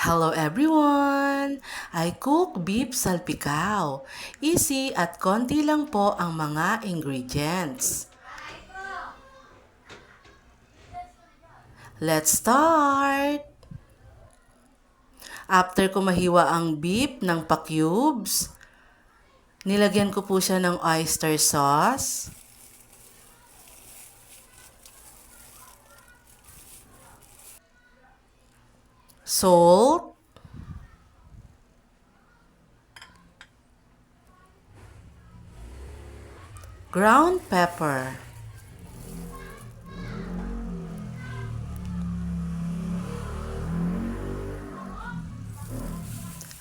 Hello everyone! I cook beef salpicao. Easy at konti lang po ang mga ingredients. Let's start! After ko mahiwa ang beef ng pa-cubes, nilagyan ko po siya ng oyster sauce, salt, ground pepper,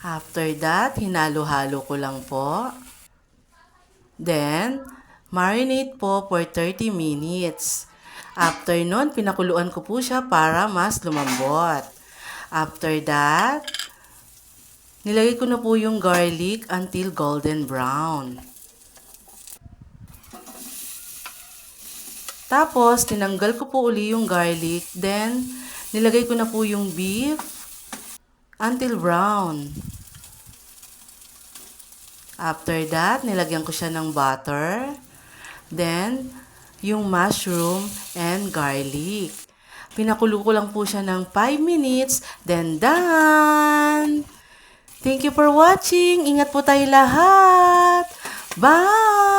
after that, hinalo-halo ko lang po. Then, marinate po for 30 minutes. After nun, pinakuluan ko po siya para mas lumambot. After that, nilagay ko na po yung garlic until golden brown. Tapos, tinanggal ko po uli yung garlic. Then, nilagay ko na po yung beef until brown. After that, nilagyan ko siya ng butter. Then, yung mushroom and garlic. Pinakulo ko lang po siya ng 5 minutes. Then, done! Thank you for watching. Ingat po tayo lahat. Bye!